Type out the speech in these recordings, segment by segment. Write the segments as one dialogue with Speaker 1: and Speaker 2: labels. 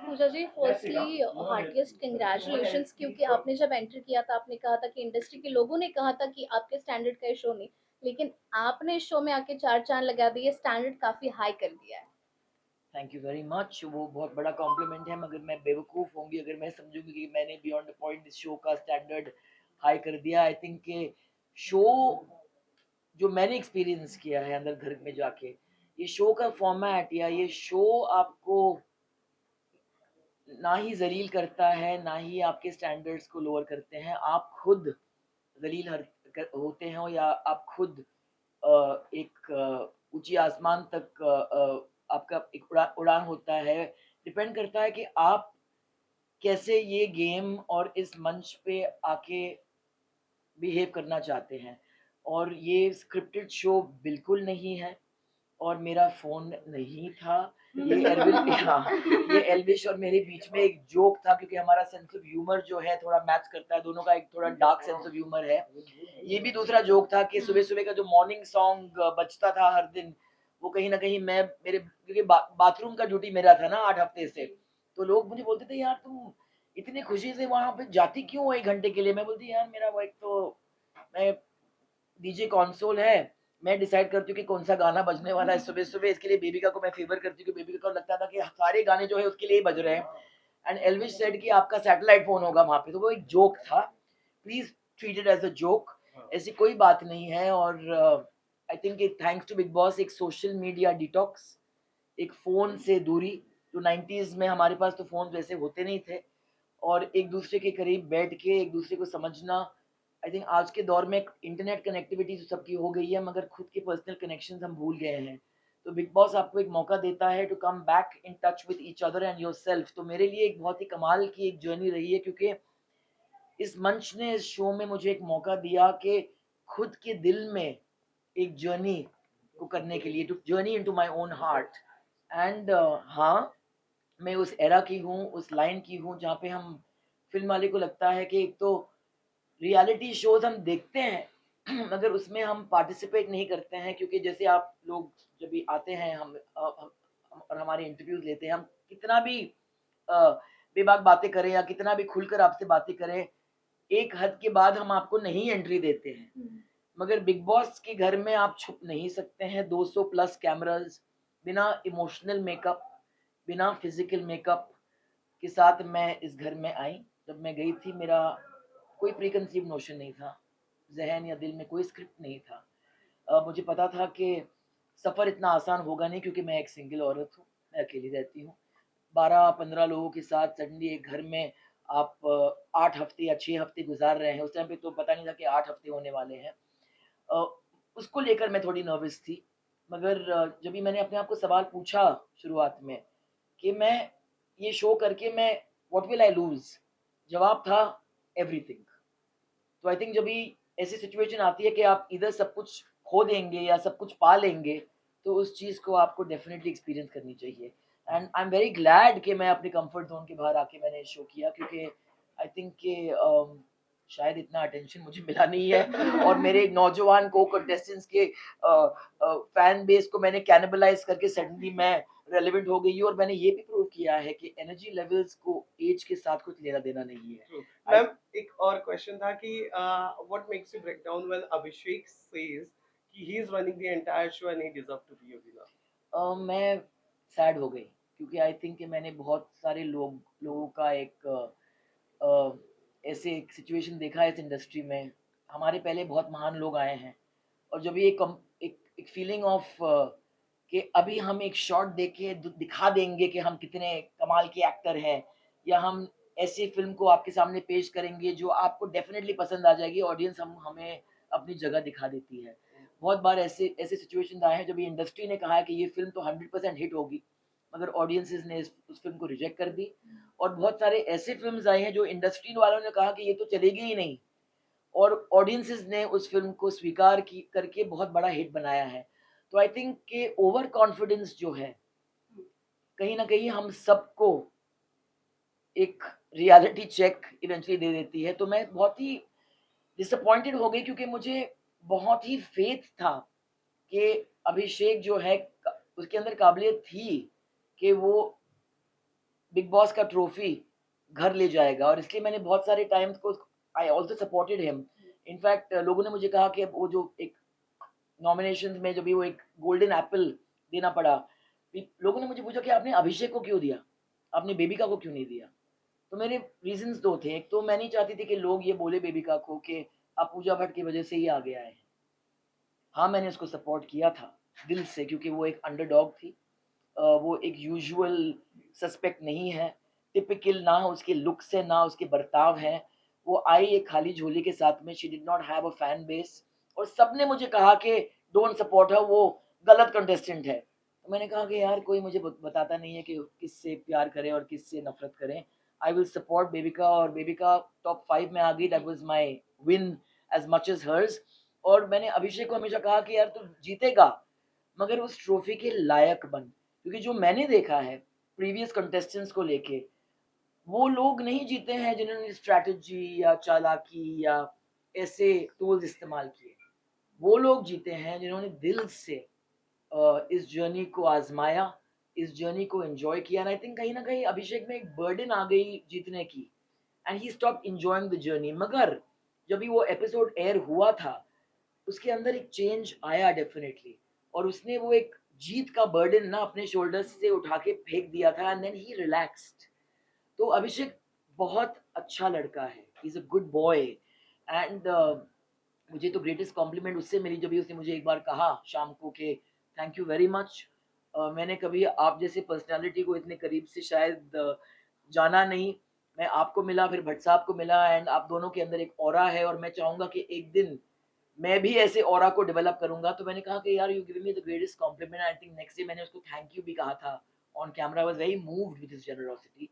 Speaker 1: पूजा जी, firstly heartiest congratulations, क्योंकि आपने जब एंटर किया था आपने कहा था कि इंडस्ट्री के लोगों ने कहा था कि आपके स्टैंडर्ड का ये शो नहीं, लेकिन आपने इस शो में आके चार चांद लगा दिए, स्टैंडर्ड काफी हाई कर दिया है।
Speaker 2: Thank you very much. वो बहुत बड़ा कॉम्प्लीमेंट है, मगर मैं बेवकूफ़ होंगी अगर मैं समझूंगी कि मैंने बियॉन्ड द पॉइंट इस शो का स्टैंडर्ड हाई कर दिया। आई थिंक कि शो जो मैंने एक्सपीरियंस किया है अंदर घर में जाके, ये शो का फॉर्मेट या ये शो आपको ना ही जलील करता है ना ही आपके स्टैंडर्ड्स को लोअर करते हैं। आप खुद जलील होते हो या आप खुद एक ऊंची आसमान तक आपका एक उड़ान होता है। डिपेंड करता है कि आप कैसे ये गेम और इस मंच पे आके बिहेव करना चाहते हैं। और ये स्क्रिप्टेड शो बिल्कुल नहीं है और मेरा फ़ोन नहीं था। ये एल्विन हाँ, ये एल्विश और मेरे बीच में एक जोक था, क्योंकि हमारा सेंस ऑफ ह्यूमर जो है थोड़ा मैच करता है, दोनों का एक थोड़ा डार्क सेंस ऑफ ह्यूमर है। ये भी दूसरा जोक था कि सुबह-सुबह का जो मॉर्निंग सॉन्ग बजता था हर दिन, वो कहीं न कहीं मैं मेरे क्योंकि बाथरूम का ड्यूटी मेरा था ना 8 हफ्ते से, तो लोग मुझे बोलते थे, "यार तुम इतनी खुशी से वहाँ पे जाती क्यों हो 1 घंटे के लिए?" मैं बोलती, "यार मेरा वो एक तो मैं डीजे कंसोल है, मैं डिसाइड करती हूँ कि कौन सा गाना बजने वाला है सुबह सुबह। इसके लिए बेबिका को मैं फेवर करती हूँ कि बेबिका को लगता था कि सारे गाने जो है उसके लिए ही बज रहे हैं। एंड एल्विश सेड कि आपका सैटेलाइट फोन होगा वहां पे, तो वो एक जोक था। Please treat it as a joke, ऐसी कोई बात नहीं है। और I think thanks to Bigg Boss एक सोशल मीडिया डिटॉक्स, एक फ़ोन से दूरी, जो 90s में हमारे पास तो फ़ोन वैसे होते नहीं थे, और एक दूसरे के करीब बैठ के एक दूसरे को समझना। आई थिंक आज के दौर में इंटरनेट कनेक्टिविटी तो सबकी हो गई है, मगर खुद के पर्सनल कनेक्शन हम भूल गए हैं। तो बिग बॉस आपको एक मौका देता है to come back in touch with each other and yourself. तो मेरे लिए एक बहुत ही कमाल की एक जर्नी रही है, क्योंकि इस मंच ने इस शो में मुझे एक मौका दिया कि खुद के दिल में एक जर्नी को करने के लिए, to journey into my own heart. And हाँ, मैं उस एरा की हूँ, उस लाइन की हूँ जहाँ पे हम फिल्म वाले को लगता है कि एक तो रियलिटी शोज हम देखते हैं मगर उसमें हम पार्टिसिपेट नहीं करते हैं, क्योंकि जैसे आप लोग जब भी आते हैं और हमारे इंटरव्यूज लेते हैं, हम कितना भी अ, बेबाक बातें करें या कितना भी खुलकर आपसे बातें करें, एक हद के बाद हम आपको नहीं एंट्री देते हैं। मगर बिग बॉस के घर में आप छुप नहीं सकते हैं। 200 प्लस कैमरास, बिना इमोशनल मेकअप, बिना फिजिकल मेकअप के साथ मैं इस घर में आई। जब मैं गई थी, मेरा कोई प्रीकंसीव नोशन नहीं था, जहन या दिल में कोई स्क्रिप्ट नहीं था। मुझे पता था कि सफ़र इतना आसान होगा नहीं, क्योंकि मैं एक सिंगल औरत हूँ, मैं अकेली रहती हूँ। 12-15 लोगों के साथ सडनली एक घर में आप 8 हफ्ते या 6 हफ्ते गुजार रहे हैं। उस टाइम पे तो पता नहीं था कि 8 हफ्ते होने वाले हैं। अ, उसको लेकर मैं थोड़ी नर्वस थी। मगर जब भी मैंने अपने आप को सवाल पूछा शुरुआत में कि मैं ये शो करके मैं व्हाट विल आई लूज़? जवाब था एवरीथिंग। तो आई थिंक जब भी ऐसी सिचुएशन आती है कि आप इधर सब कुछ खो देंगे या सब कुछ पा लेंगे, तो उस चीज़ को आपको डेफिनेटली एक्सपीरियंस करनी चाहिए। And I am very glad कि मैं अपने कंफर्ट जोन के बाहर आके मैंने शो किया, क्योंकि आई थिंक कि शायद इतना अटेंशन मुझे मिला नहीं है और मेरे नौजवान को कंटेस्टेंट्स के फैन बेस को मैंने कैनिबलाइज करके सडनली मैं रेलेवेंट हो गई हूँ। और मैंने ये भी प्रूव किया है कि एनर्जी लेवल्स को एज के साथ कुछ लेना देना नहीं है।
Speaker 3: ट्रू। मैम, एक और क्वेश्चन था कि what makes you break down when Abhishek says कि he is running the entire show and he deserve to be a winner?
Speaker 2: मैं सैड हो गई, क्योंकि आई थिंक कि मैंने बहुत सारे लोगों का एक अ, ऐसे एक सिचुएशन देखा है इस इंडस्ट्री में। हमारे पहले बहुत महान लोग आए हैं, और जब ये एक फीलिंग ऑफ कि अभी हम एक शॉट दे के दिखा देंगे कि हम कितने कमाल के एक्टर हैं, या हम ऐसी फिल्म को आपके सामने पेश करेंगे जो आपको डेफिनेटली पसंद आ जाएगी। ऑडियंस हमें अपनी जगह दिखा देती है। बहुत बार ऐसे ऐसे सिचुएशंस आए हैं जब ये इंडस्ट्री ने कहा है कि ये फिल्म तो 100% हिट होगी, मगर ऑडियंसेस ने उस फिल्म को रिजेक्ट कर दी। और बहुत सारे ऐसे फिल्म्स आए हैं जो इंडस्ट्री वालों ने कहा कि ये तो चलेगी ही नहीं, और ऑडियंसेस ने उस फिल्म को स्वीकार की करके बहुत बड़ा हिट बनाया है। तो आई थिंक कि ओवर कॉन्फिडेंस जो है, कहीं ना कहीं हम सबको एक रियलिटी चेक इवेंचुअली दे देती है। तो मैं बहुत ही डिसअपॉइंटेड हो गई, क्योंकि मुझे बहुत ही फेथ था कि अभिषेक जो है उसके अंदर काबिलियत थी कि वो बिग बॉस का ट्रॉफी घर ले जाएगा, और इसलिए मैंने बहुत सारे टाइम्स को I also supported him. In fact लोगों ने मुझे कहा कि वो जो एक नॉमिनेशन में जो भी वो एक गोल्डन एप्पल देना पड़ा, लोगों ने मुझे पूछा कि आपने अभिषेक को क्यों दिया, आपने बेबिका को क्यों नहीं दिया। तो मेरे रीजंस दो थे। एक तो मैं नहीं चाहती थी कि लोग ये बोले बेबिका को कि आप पूजा भट्ट की वजह से ही आ गया है। हाँ, मैंने उसको सपोर्ट किया था दिल से, क्योंकि वो एक अंडरडॉग थी। वो एक यूजुअल सस्पेक्ट नहीं है, टिपिकल ना उसके लुक से ना उसके बर्ताव है। वो आई एक खाली झोली के साथ में, she did not have a fan base, और सबने मुझे कहा कि डोंट सपोर्ट हर, वो गलत कंटेस्टेंट है। तो मैंने कहा कि यार कोई मुझे बताता नहीं है कि किससे प्यार करें और किससे नफरत करें। आई विल सपोर्ट बेबिका, और बेबिका टॉप 5 में आ गई, that was my win as much as hers. और मैंने अभिषेक को हमेशा कहा कि यार तू जीतेगा, मगर उस ट्रॉफी के लायक बन, क्योंकि जो मैंने देखा है प्रीवियस कंटेस्टेंट्स को लेके, वो लोग नहीं जीते हैं जिन्होंने स्ट्रैटेजी या चालाकी या ऐसे टूल्स इस्तेमाल किए। वो लोग जीते हैं जिन्होंने दिल से इस जर्नी को आजमाया, इस जर्नी को एंजॉय किया। एंड आई थिंक कहीं ना कहीं अभिषेक में एक बर्डन आ गई जीतने की, and he stop enjoying the journey. मगर जब भी वो एपिसोड एयर हुआ था, उसके अंदर एक चेंज आया डेफिनेटली, और उसने वो एक जीत का बर्डन ना अपने शोल्डर्स से उठा के फेंक दिया था, एंड देन ही रिलैक्स्ड। तो अभिषेक बहुत अच्छा लड़का है, he is a good boy. And मुझे तो ग्रेटेस्ट कॉम्प्लीमेंट उससे मिली जब भी उसने मुझे एक बार कहा शाम को कि थैंक यू वेरी मच। मैंने कभी आप जैसे पर्सनालिटी को इतने करीब से शायद जाना नहीं। मैं आपको मिला, फिर भट्ट साहब को मिला, एंड आप दोनों के अंदर एक ऑरा है, और मैं चाहूंगा कि एक दिन मैं भी ऐसे ऑरा को डेवलप करूंगा। तो मैंने कहा कि यार you give me the greatest compliment. I think next day मैंने उसको थैंक यू भी कहा था on camera. I was very moved with his generosity.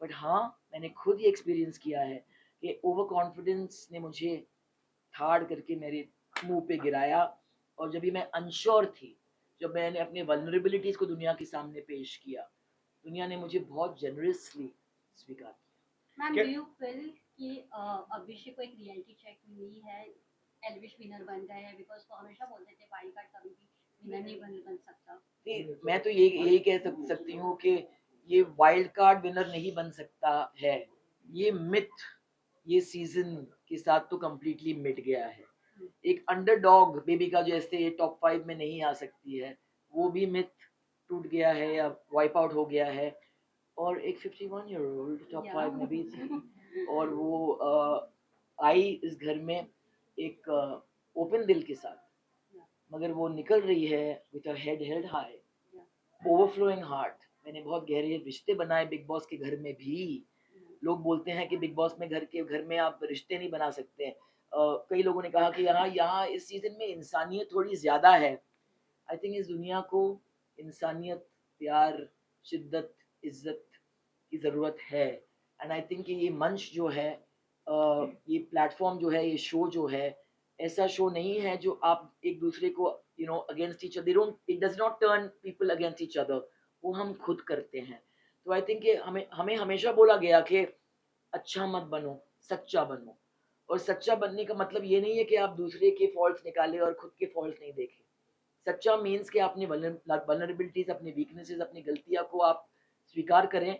Speaker 2: But हाँ, मैंने खुद ही एक्सपीरियंस किया है कि ओवर कॉन्फिडेंस ने मुझे ठाड़ करके मेरे मुंह पे गिराया, और जब भी मैं अनश्योर थी, जब मैंने अपने वल्नरेबिलिटीज को दुनिया के सामने पेश किया, दुनिया ने मुझे बहुत जेनरसली स्वीकार किया।
Speaker 4: मैम,
Speaker 3: क्या-
Speaker 4: डू यू फील कि अभिषेक को एक रियलिटी चेक मिली है, एल्विश विनर बन गए हैं? बिकॉज वो हमेशा बोलते थे वाइल्ड कार्ड कभी भी विनर नहीं बन सकता।
Speaker 2: नहीं, मैं तो यही कह सकती हूँ कि ये वाइल्ड कार्ड विनर नहीं बन सकता है, ये मिथ ये सीजन के साथ तो कम्प्लीटली मिट गया है। एक अंडरडॉग बेबी का जैसे टॉप 5 में नहीं आ सकती है, वो भी मिथ टूट गया है या वाइप आउट हो गया है। और एक 51 ईयर ओल्ड टॉप 5 में भी थी, और वो आई इस घर में एक ओपन दिल के साथ, मगर वो निकल रही है with her head held high, overflowing heart. मैंने बहुत गहरे रिश्ते बनाए बिग बॉस के घर में भी। लोग बोलते हैं कि बिग बॉस में घर में आप रिश्ते नहीं बना सकते। कई लोगों ने कहा कि यहाँ यहाँ इस सीजन में इंसानियत थोड़ी ज्यादा है। आई थिंक इस दुनिया को इंसानियत, प्यार, शिद्दत, इज्जत की ज़रूरत है। एंड आई थिंक ये मंच जो है, ये प्लेटफॉर्म जो है, ये शो जो है, ऐसा शो नहीं है जो आप एक दूसरे को against each other, it does not turn people against each other, वो हम खुद करते हैं। तो आई थिंक हमें हमें हमेशा बोला गया कि अच्छा मत बनो, सच्चा बनो। और सच्चा बनने का मतलब ये नहीं है कि आप दूसरे के फॉल्ट्स निकालें और खुद के फॉल्ट्स नहीं देखें। सच्चा मीन्स कि अपनी वल्नरेबिलिटीज, अपनी वीकनेसेस, अपनी गलतियां को आप स्वीकार करें,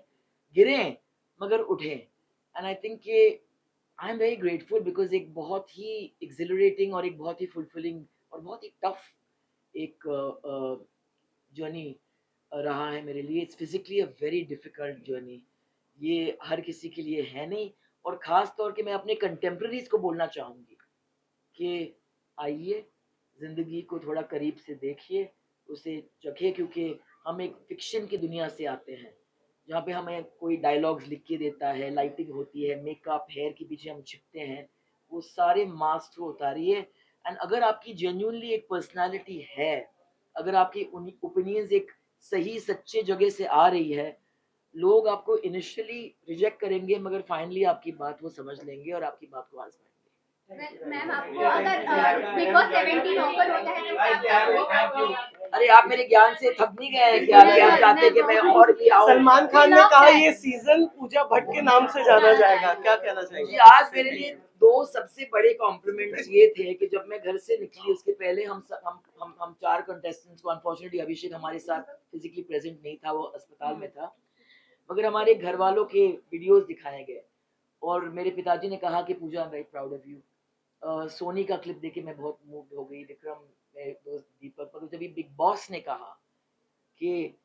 Speaker 2: गिरें मगर उठें। एंड आई थिंक ये आई एम वेरी ग्रेटफुल बिकॉज एक बहुत ही एक्सिलरेटिंग और एक बहुत ही फुलफिलिंग और बहुत ही टफ एक जर्नी रहा है मेरे लिए। It's physically a very difficult journey, ये हर किसी के लिए है नहीं। और ख़ास तौर के मैं अपने कंटेम्प्रेरीज को बोलना चाहूँगी कि आइए, ज़िंदगी को थोड़ा करीब से देखिए, उसे चखिए, क्योंकि हम एक फिक्शन की दुनिया से आते हैं जहाँ पे हमें कोई डायलॉग्स लिख के देता है, लाइटिंग होती है, मेकअप, हेयर के पीछे हम छिपते हैं, वो सारे मास्क को उतारिए। एंड अगर आपकी जेन्युइनली एक पर्सनालिटी है, अगर आपकी ओपिनियंस एक सही सच्चे जगह से आ रही है, लोग आपको इनिशियली रिजेक्ट करेंगे मगर फाइनली आपकी बात वो समझ लेंगे और आपकी बात को आजमाएंगे।
Speaker 1: मैम, आपको अगर बिग बॉस 17 ऑफर होता है तो क्या करोगे?
Speaker 2: अरे आप मेरे ज्ञान से थक नहीं गए हैं क्या? कि आप चाहते हैं कि मैं और भी आऊं?
Speaker 3: सलमान खान ने कहा ये सीजन पूजा भट्ट के नाम से जाना जाएगा, क्या कहना
Speaker 2: जी,
Speaker 3: चाहेंगे?
Speaker 2: आज मेरे लिए दो सबसे बड़े कॉम्प्लीमेंट्स ये थे कि जब मैं घर से निकली उसके पहले हम 4 कंटेस्टेंट्स को, अनफॉर्चुनेटली अभिषेक हमारे साथ फिजिकली प्रेजेंट नहीं था, वो अस्पताल में था। मगर हमारे घर वालों के वीडियोस दिखाए गए और मेरे पिताजी ने कहा कि Puja I am very proud of you. Sony का क्लिप देख के मैं बहुत मूव हो गई, विक्रम, मेरे दोस्त दीपक, मगर जब बिग बॉस ने कहा कि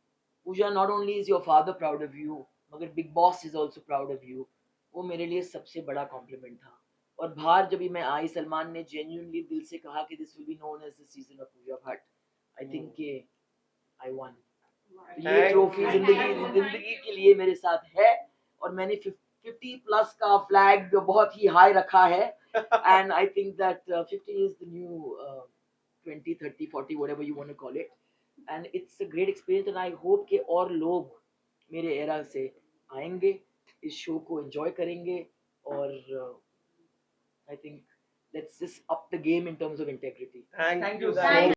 Speaker 2: Puja not only is your father proud of you मगर Bigg Boss is also proud of you, वो मेरे लिए सबसे बड़ा कॉम्प्लीमेंट था। और बाहर जब भी मैं आई, सलमान ने जेन्युइनली दिल से कहा कि this will be known as the season of Pooja Bhatt. I think कि आई वन, ये
Speaker 3: Thank
Speaker 2: ट्रॉफी
Speaker 3: you.
Speaker 2: जिंदगी के लिए मेरे साथ है और मैंने 50 प्लस का फ्लैग बहुत ही हाई रखा है and I think that 50 is the new 20 30 40 whatever you want to call it and it's a great experience and I hope कि और लोग मेरे एरा से आएंगे, इस शो को एंजॉय करेंगे और I think let's just up the game in terms of integrity.
Speaker 3: Thank you.
Speaker 1: Thank